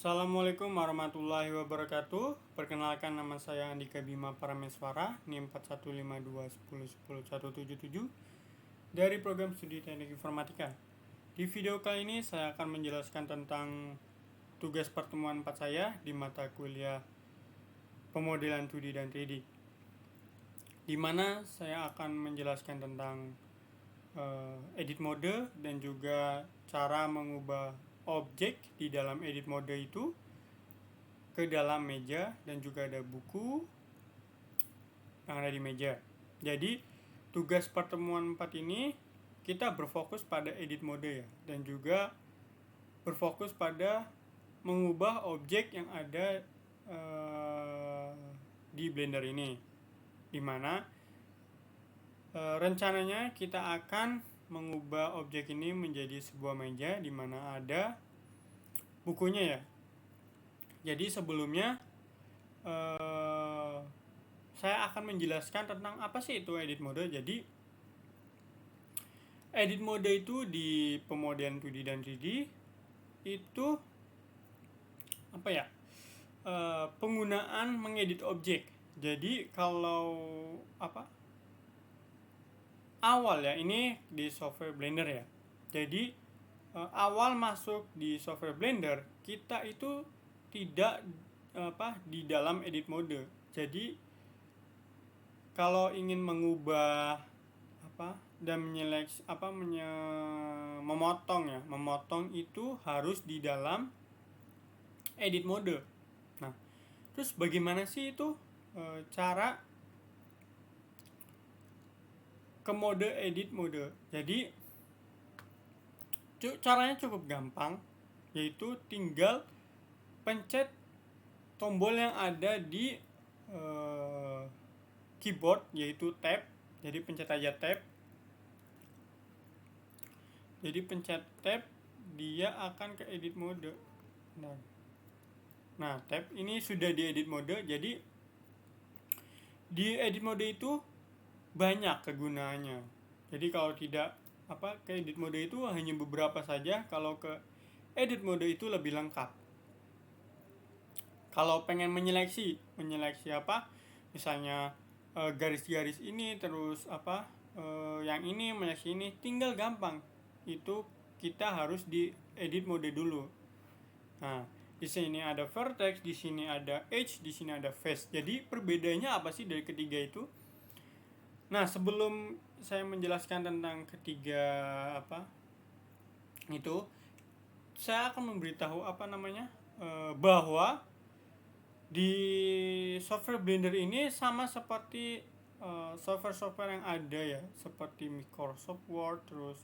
Assalamualaikum warahmatullahi wabarakatuh. Perkenalkan, nama saya Andika Bima Parameswara, NIM 4152101017 dari program studi Teknik Informatika. Di video kali ini saya akan menjelaskan tentang tugas pertemuan 4 saya di mata kuliah pemodelan 2D dan 3D, di mana saya akan menjelaskan tentang edit mode dan juga cara mengubah objek di dalam edit mode itu ke dalam meja, dan juga ada buku yang ada di meja. Jadi tugas pertemuan 4 ini kita berfokus pada edit mode ya, dan juga berfokus pada mengubah objek yang ada di Blender ini, dimana rencananya kita akan mengubah objek ini menjadi sebuah meja di mana ada bukunya ya. Jadi sebelumnya saya akan menjelaskan tentang apa sih itu edit mode. Jadi edit mode itu di pemodelan 2D dan 3D itu apa ya? Penggunaan mengedit objek. Jadi kalau awal ya, ini di software Blender ya. Jadi awal masuk di software Blender, kita itu tidak di dalam edit mode. Jadi kalau ingin mengubah dan menyeleksi memotong itu harus di dalam edit mode. Nah, terus bagaimana sih itu cara ke mode edit mode? Jadi caranya cukup gampang, yaitu tinggal pencet tombol yang ada di keyboard, yaitu tab. Jadi pencet aja tab. Jadi pencet tab, dia akan ke edit mode. Nah, tab ini sudah di edit mode. Jadi di edit mode itu banyak kegunaannya. Jadi kalau tidak ke edit mode itu hanya beberapa saja. Kalau ke edit mode itu lebih lengkap. Kalau pengen menyeleksi misalnya garis-garis ini, terus yang ini menyeleksi ini, tinggal gampang. Itu kita harus di edit mode dulu. Nah, di sini ada vertex, di sini ada edge, di sini ada face. Jadi perbedaannya apa sih dari ketiga itu? Nah, sebelum saya menjelaskan tentang ketiga itu, saya akan memberitahu bahwa di software Blender ini sama seperti software-software yang ada ya, seperti Microsoft Word, terus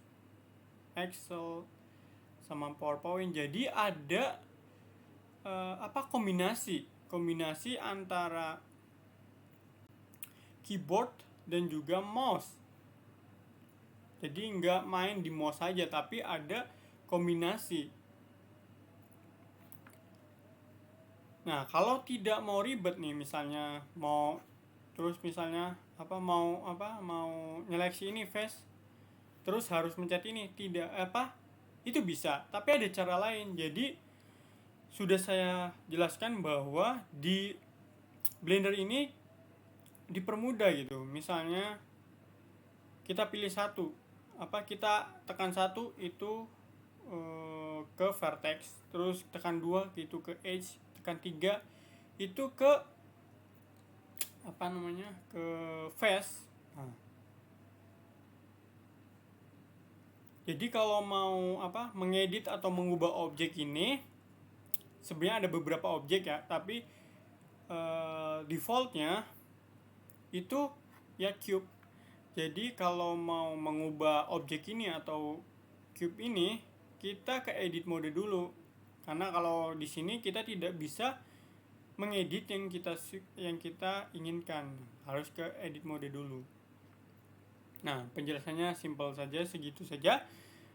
Excel, sama PowerPoint. Jadi ada kombinasi antara keyboard dan juga mouse. Jadi nggak main di mouse saja, tapi ada kombinasi. Nah, kalau tidak mau ribet nih, misalnya mau nyeleksi ini face, terus harus mencet ini, itu bisa, tapi ada cara lain. Jadi sudah saya jelaskan bahwa di Blender ini dipermudah gitu. Misalnya kita pilih satu, kita tekan satu itu ke vertex, terus tekan 2 itu ke edge, tekan 3 itu ke ke face. Nah, jadi kalau mau mengedit atau mengubah objek ini, sebenarnya ada beberapa objek ya, tapi defaultnya itu ya cube. Jadi kalau mau mengubah objek ini atau cube ini, kita ke edit mode dulu. Karena kalau di sini kita tidak bisa mengedit yang kita inginkan, harus ke edit mode dulu. Nah, penjelasannya simpel saja, segitu saja.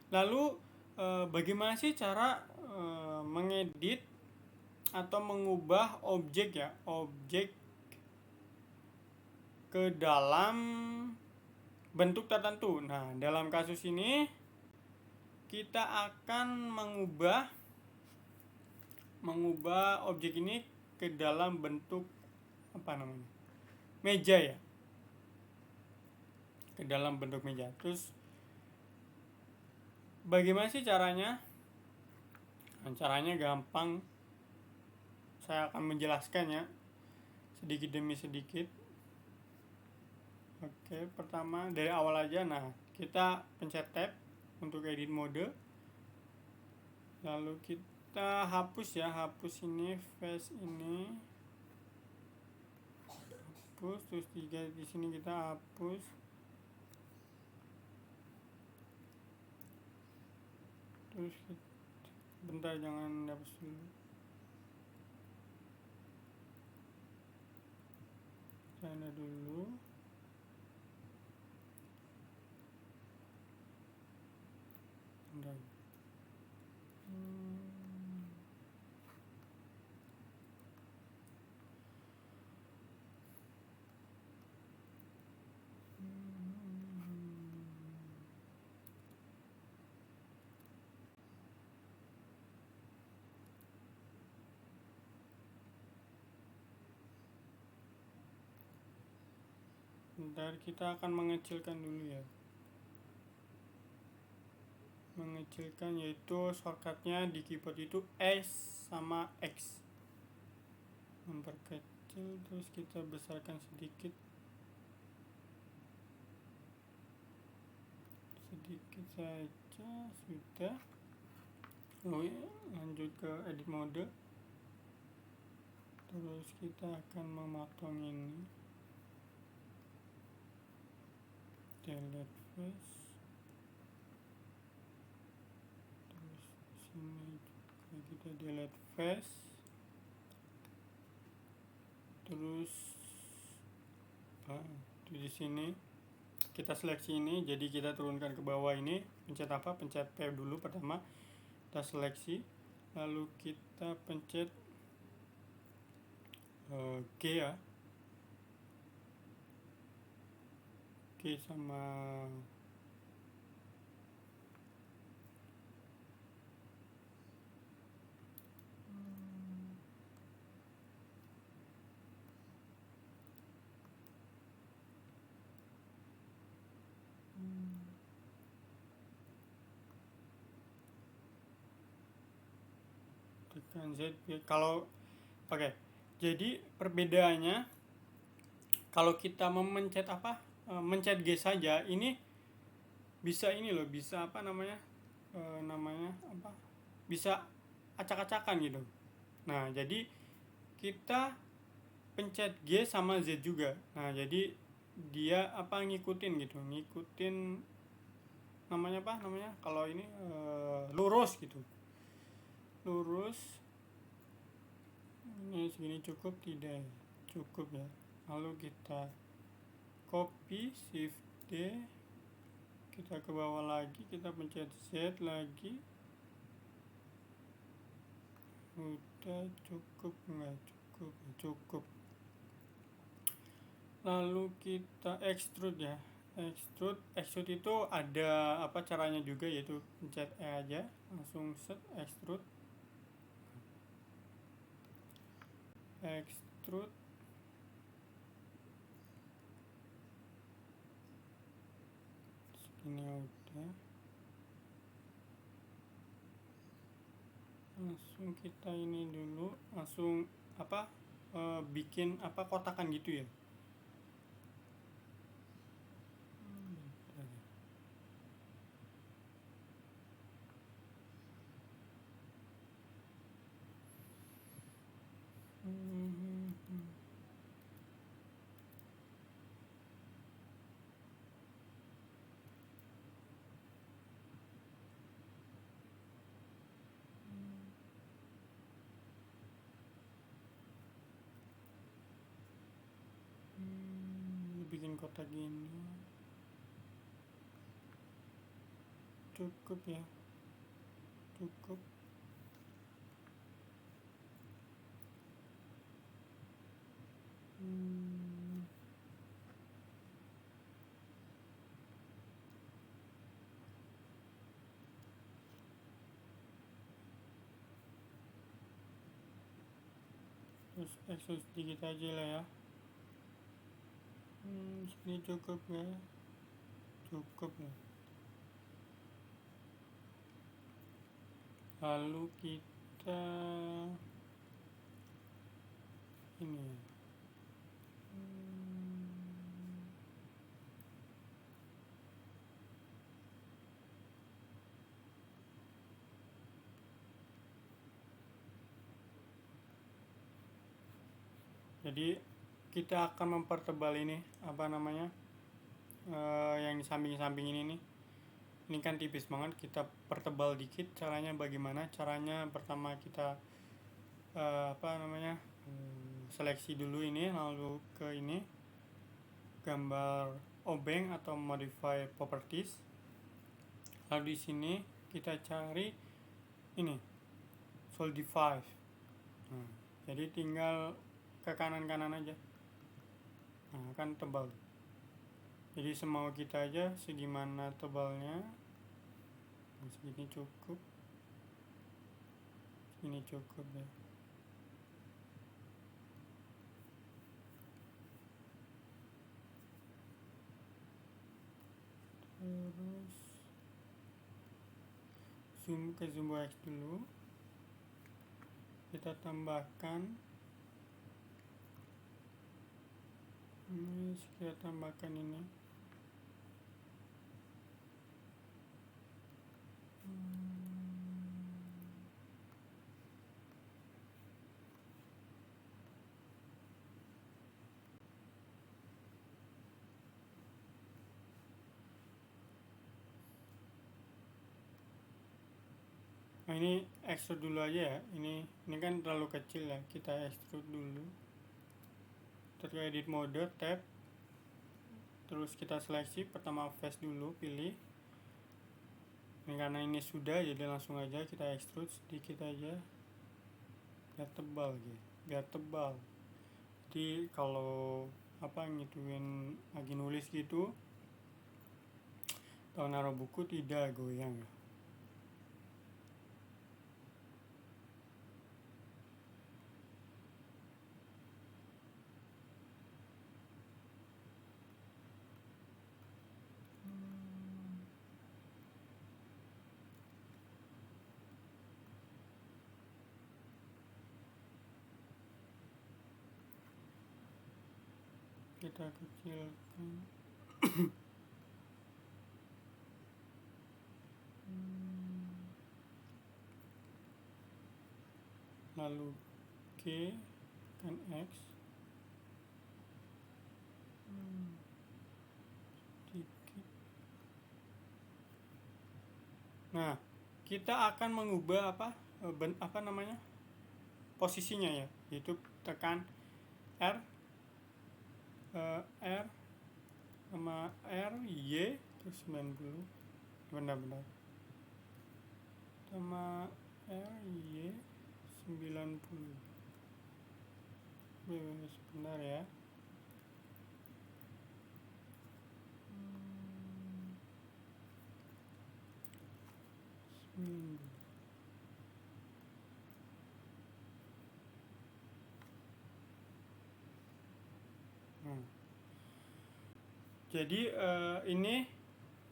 Lalu bagaimana sih cara mengedit atau mengubah objek ke dalam bentuk tertentu? Nah, dalam kasus ini kita akan mengubah mengubah objek ini ke dalam bentuk meja ya, ke dalam bentuk meja. Terus bagaimana sih caranya? Nah, caranya gampang, saya akan menjelaskannya sedikit demi sedikit. Oke, pertama dari awal aja. Nah, kita pencet tab untuk edit mode, lalu kita hapus ini face ini, hapus. Terus di sini kita hapus. Terus bentar, jangan hapus dulu. Sana dulu. Bentar. Bentar, kita akan mengecilkan dulu ya. Mengecilkan yaitu shortcutnya di keyboard itu S sama X. Memperkecil, terus kita besarkan sedikit saja, sudah. Lanjut ke edit mode. Terus kita akan memotong ini, delete face. Terus sini juga kita delete face. Terus di sini kita seleksi ini, jadi kita turunkan ke bawah ini. Pencet P dulu pertama, kita seleksi, lalu kita pencet G ya, G sama tekan Z. Kalau jadi perbedaannya, kalau kita memencet mencet G saja, ini bisa bisa bisa acak-acakan gitu. Nah, jadi kita pencet G sama Z juga. Nah, jadi dia ngikutin kalau ini lurus gitu. Lurus. Ini segini cukup tidak? Cukup ya. Lalu kita copy, shift D, kita ke bawah lagi, kita pencet Z lagi. Udah cukup nggak? Cukup. Lalu kita extrude ya. Extrude itu ada caranya juga, yaitu pencet E aja, langsung set extrude. Ini udah. Langsung kita ini dulu, langsung bikin kotakan gitu ya. Bikin kotak gini. Cukup ya. Cukup. terus extrude sedikit aja lah ya. Sini cukup ya, cukup ya. Lalu kita ini jadi kita akan mempertebal ini apa namanya yang di samping-samping ini nih. Ini kan tipis banget, kita pertebal dikit. Caranya bagaimana? Caranya pertama kita seleksi dulu ini, lalu ke ini gambar obeng atau modify properties. Lalu di sini kita cari ini solidify. Jadi tinggal ke kanan-kanan aja. Kan tebal. Jadi semau kita aja segimana tebalnya. Segini cukup. Ini cukup ya. Terus zoom ke zoom X dulu. Kita tambahkan ini, kita tambahkan ini. Nah, ini extrude dulu aja ya. Ini kan terlalu kecil ya. Kita extrude dulu. Terus edit mode, tab. Terus kita seleksi, pertama face dulu, pilih. Ini karena ini sudah, jadi langsung aja kita extrude sedikit aja. Biar tebal gitu. Biar tebal. Jadi kalau ngituin lagi nulis gitu, atau naruh buku tidak goyang ya. Kita kecilkan. Lalu G kan X. Sedikit. Nah, kita akan mengubah posisinya ya, yaitu tekan R sama R, Y, terus 90. Benar-benar. Sama R, Y, 90. Sebentar ya. Jadi ini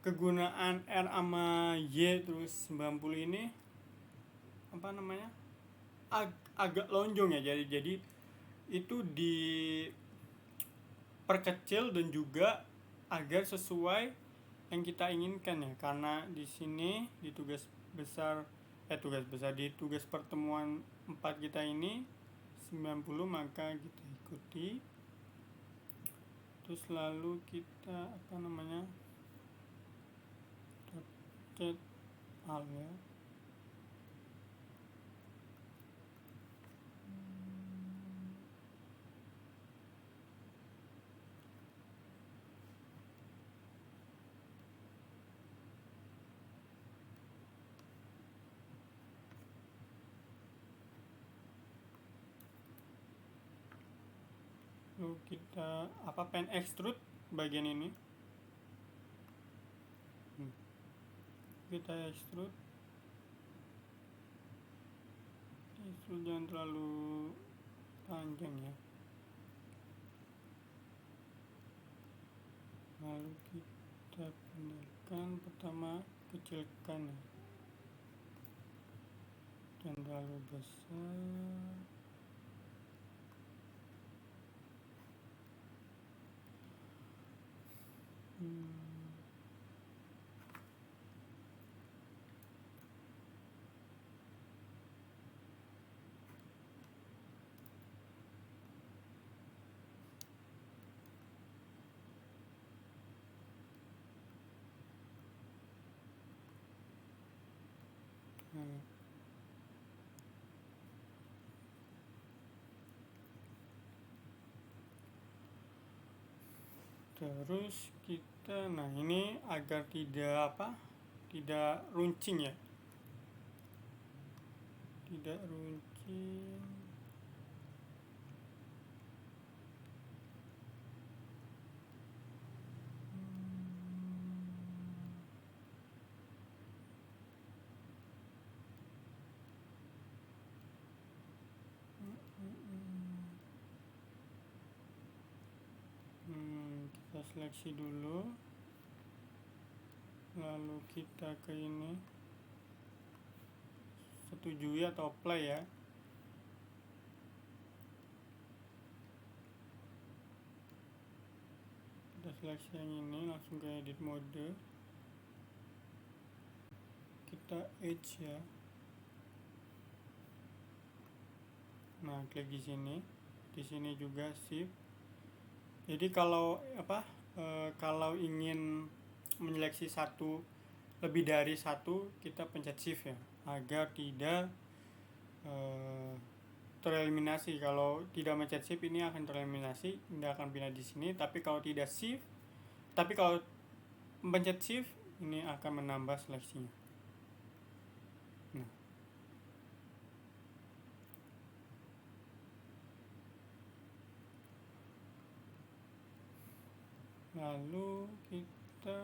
kegunaan R sama Y terus 90 ini agak lonjong ya. Jadi itu diperkecil dan juga agar sesuai yang kita inginkan ya. Karena di sini di tugas besar di tugas pertemuan 4 kita ini 90, maka kita ikuti. Terus lalu kita rotate al ya. Lalu kita pen extrude bagian ini. Kita extrude jangan terlalu panjang ya. Lalu kita pindahkan, pertama kecilkan ya, dan terlalu besar. Terus kita, nah ini agar tidak runcing ya, tidak runcing. Kita seleksi dulu, lalu kita ke ini, setujui atau apply ya. Kita seleksi yang ini, langsung ke edit mode, kita edge ya. Nah, klik di sini juga shift. Jadi kalau kalau ingin menyeleksi lebih dari satu, kita pencet shift ya, agar tidak tereliminasi. Kalau tidak mencet shift, ini akan tereliminasi, tidak akan pindah di sini. Tapi kalau mencet shift, ini akan menambah seleksinya. Nah, lalu kita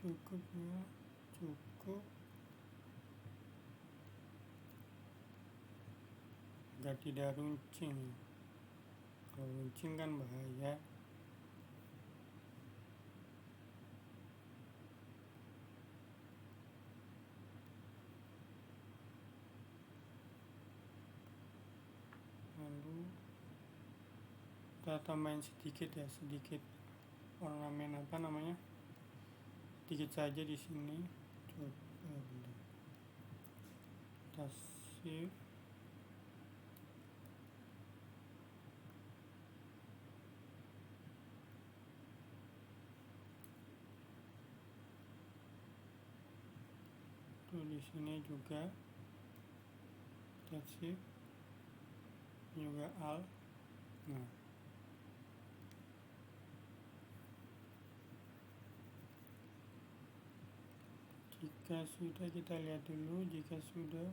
cukup ya, cukup, agar tidak runcing. Kalau runcing kan bahaya. Lalu kita tambahin sedikit ornamen sedikit saja di sini. Coba kita save. Tuh di sini juga kita save, juga alt. Nah, jika sudah, kita lihat dulu. Jika sudah,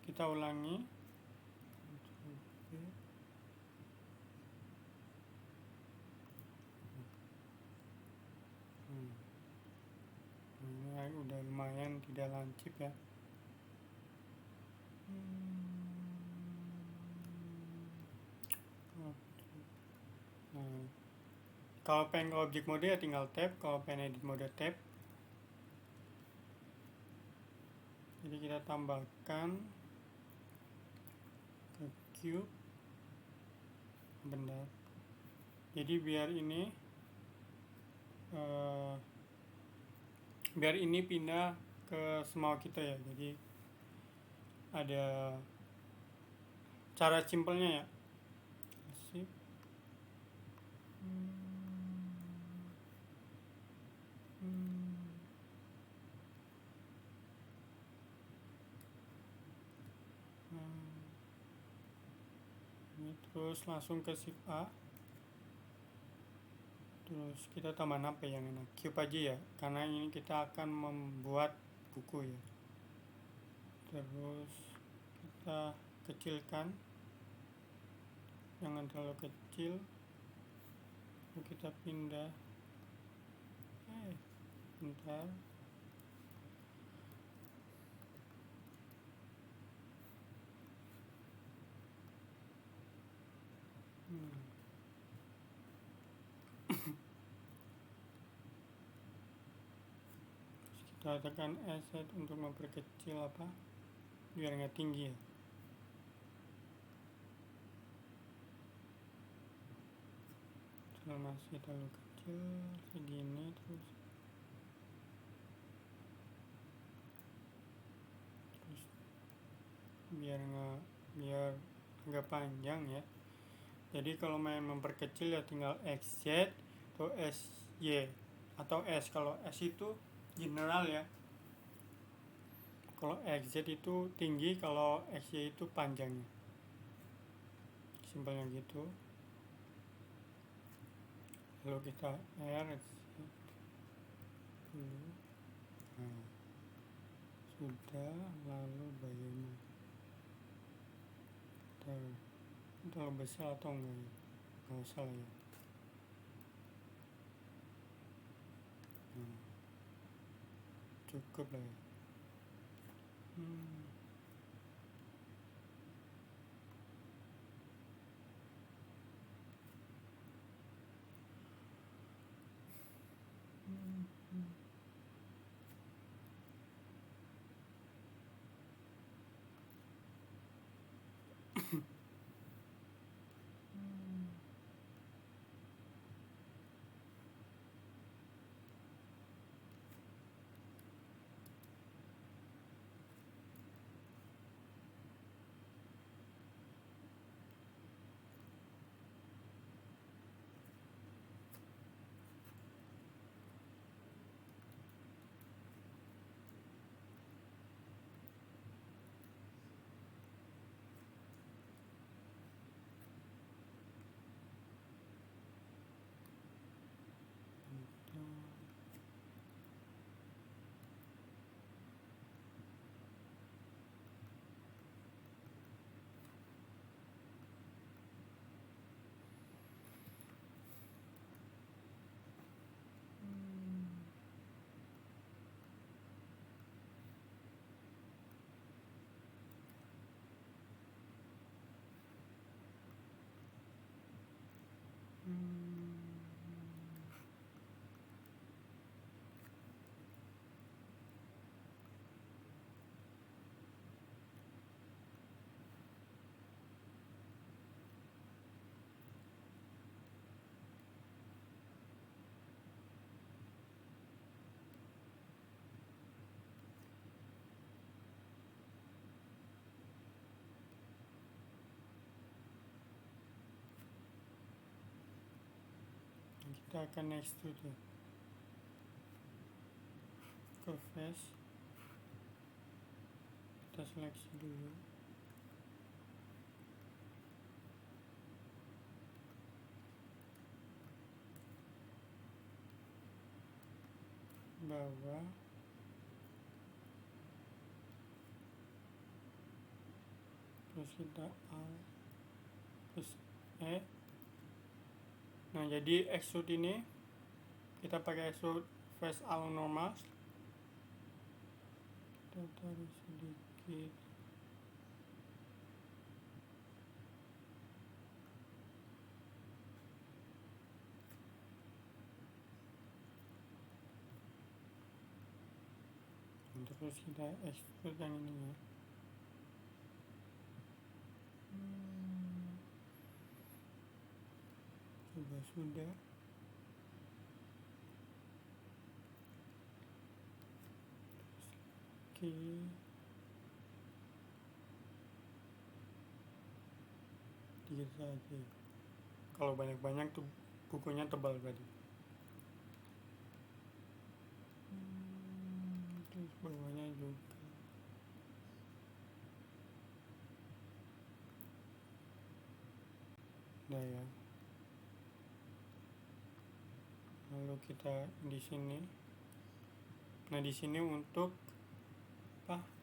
kita ulangi. Ini udah lumayan, tidak lancip ya. Nah, kalau pengen ke object mode ya tinggal tab, kalau pengen edit mode tab. Jadi kita tambahkan ke cube benda. Jadi biar ini pindah ke semua kita ya. Jadi ada cara simpelnya ya. Sip. Terus langsung ke shift A. Terus kita tambahin apa yang enak, cube aja ya, karena ini kita akan membuat buku ya. terus kita kecilkan, jangan terlalu kecil, lalu kita pindah. Bentar. Kita tekan Escape untuk memperkecil biar nggak tinggi ya. Masih terlalu kecil segini, terus biar nggak panjang ya. Jadi kalau main memperkecil ya tinggal XZ atau SY atau S. Kalau S itu general ya, kalau XZ itu tinggi, kalau XY itu panjangnya. Simpelnya gitu. Lalu kita R dulu. Nah, sudah. Lalu bagaimana? Terlalu besar atau enggak ya? Nggak usah lah ya. Cukup lah ya. Kita akan extrude ya. Ke face kita seleksi dulu, bawah, terus kita Alt terus E. Nah, jadi extrude ini kita pakai extrude face along normal. Kita taruh sedikit. Terus kita extrude yang ini ya. Sudah. Oke. Dikit saja. Kalau banyak-banyak tuh bukunya tebal berarti. Terus bawahnya juga. Nah ya. Lalu kita di sini. Nah, di sini untuk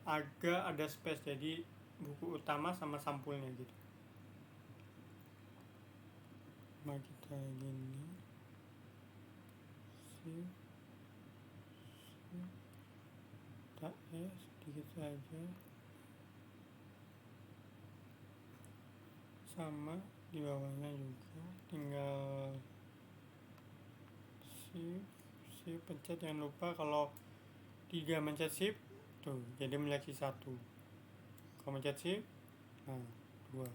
agak ada space, jadi buku utama sama sampulnya gitu. Nah kita gini sih, tak ya sedikit saja, sama di bawahnya juga tinggal shift pencet. Jangan lupa kalau 3 mencet shift tuh jadi menyeleksi 1, kalau mencet shift nah 2.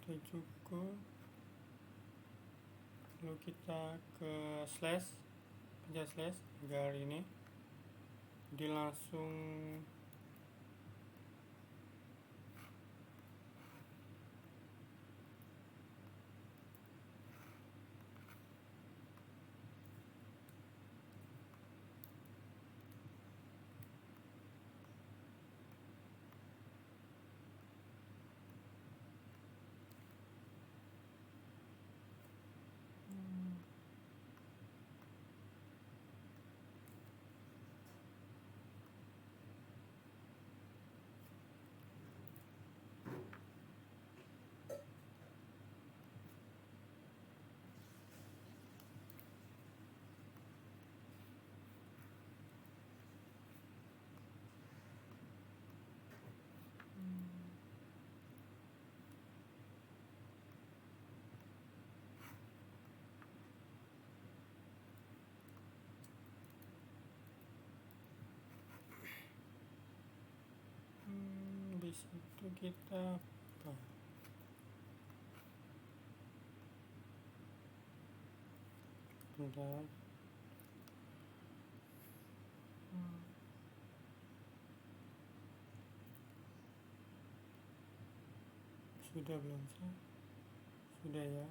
Kita cukup. Lalu kita ke slash, pencet slash agar ini jadi langsung di situ kita apa? Bentar. Sudah belum sih? Sudah ya.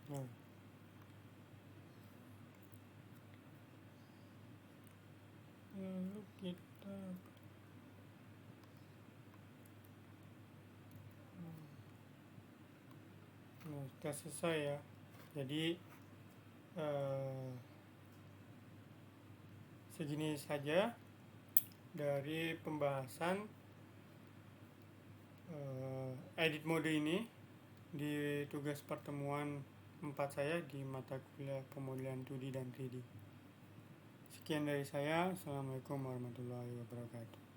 Nah, sudah selesai ya. Jadi segini saja dari pembahasan edit mode ini di tugas pertemuan 4 saya di mata kuliah pemodelan 2D dan 3D. Sekian dari saya. Assalamualaikum warahmatullahi wabarakatuh.